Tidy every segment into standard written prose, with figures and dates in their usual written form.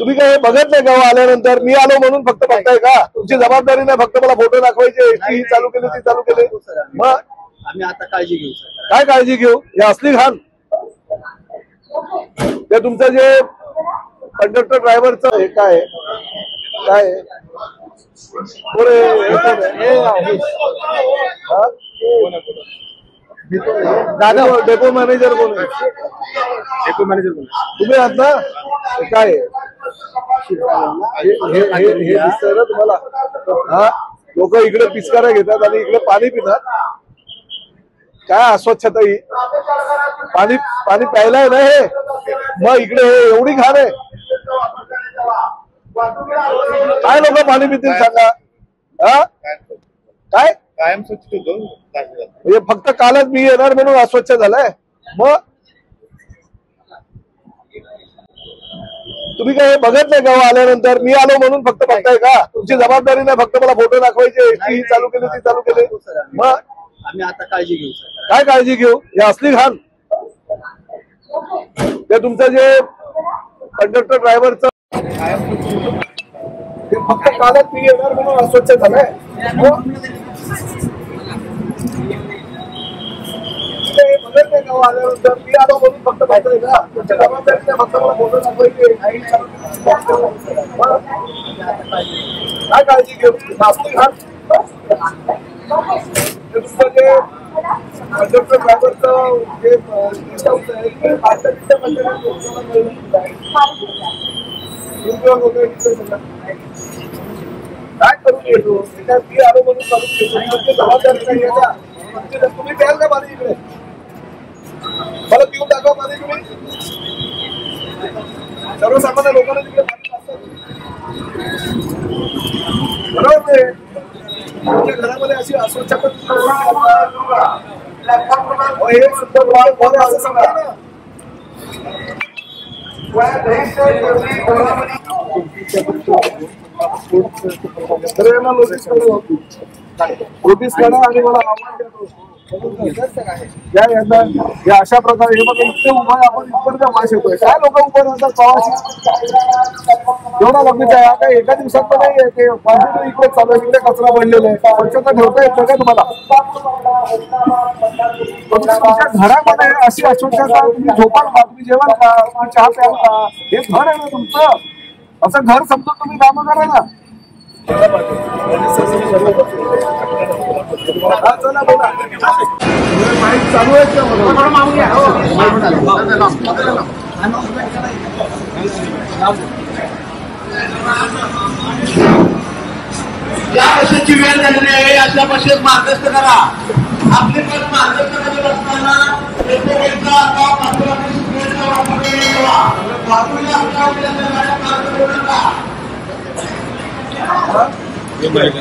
तुम्ही काय बघत नाही गाव आल्यानंतर? मी आलो म्हणून फक्त बघताय का? तुमची जबाबदारी नाही फक्त मला फोटो दाखवायचे, ही चालू केली ती चालू केली. मग आम्ही आता काळजी घेऊ सर. काय काळजी घेऊ? हे असली घाण. ते तुमचं जे कंडक्टर ड्रायव्हरचं हे काय काय दादा डेपो मॅनेजर कोण आहे? डेपो मॅनेजर कोण? तुम्ही आहात ना? काय हे दिसतंय ना तुम्हाला? हा, लोक इकडे पिचकाऱ्या घेतात आणि इकडे पाणी पितात. काय अस्वच्छता ही? पाणी पाणी प्यायला आहे ना हे? मग इकडे हे एवढी घाण आहे. काय लोक पाणी पितील सांगा? हा काय कायम स्वच्छ होतो म्हणजे फक्त कालच मी येणार म्हणून अस्वच्छ झालाय? मग तुम्ही काय बघत नाही गाव आल्यानंतर? मी आलो म्हणून फक्त बघताय का? तुमची जबाबदारी नाही फक्त मला फोटो दाखवायचे, ही चालू केली ती चालू केली. मग आम्ही आता काळजी घेऊ सर. काय काळजी घेऊ? हे असली घाण. ते तुमचं जे कंडक्टर ड्रायव्हरचं ते फक्त कालच मी येणार म्हणून अस्वच्छ झालंय. बघत नाही गाव आल्यानंतर? मी आलो म्हणून फक्त बघताय का? तुमची जबाबदारी नाही फक्त मला फोटो दाखवायचे. काय काळजी घेऊ? असली घाण. तुमचं जे कंडक्टर ड्रायव्हरचं जे काय करून घेतो? मी आलो म्हणून करून घेतो. जबाबदारी नाही आहे का? तुम्ही द्याल का पाणी इकडे? मला पिऊन दाखवा पाणी तुम्ही. सर्वसामान्य लोकांना तिकडे पाणी असतात बरोबर नाही? तुमच्या घरामध्ये अशी अस्वच्छता हे सुद्धा असं सांगा ना. नोटीस करा आणि मला आव्हान देतो. या अशा प्रकारे हे बघा इतके उभा आपण इतपर्यंत वास येतोय. काय लोक उभं राहतात प्रवासी? एवढा लगेच आहे. आता एका दिवसात पण नाही ते कंटिन्यू इकडे चालू आहे. इकडे कचरा पडलेला आहे. स्वच्छता ठेवता येतं का तुम्हाला? तुमच्या घरामध्ये अशी अस्वच्छता तुम्ही झोपाल का? तुम्ही जेवाल का? तुम्ही चहा प्याल का? हे घर आहे ना तुमचं. असं घर समजून तुम्ही कामं करा ना. चला बोला. चालू आहे या भाषेची वेळ झालेली आहे. अशा भाषेत मार्गस्थ करा. आपले पण मार्गस्थ करत असताना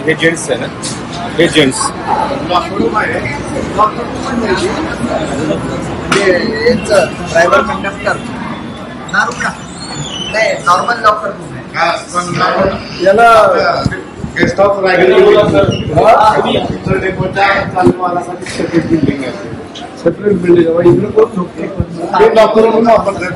हे जेंट्स आहे ना? हे जेंट्स ड्रायव्हर कंडक्टर नाही नॉर्मल लॉकर याला गेस्ट हाऊस सेपरेट बिल्डिंग इकडे कोण झोपते? लॉकर म्हणून वापरतात.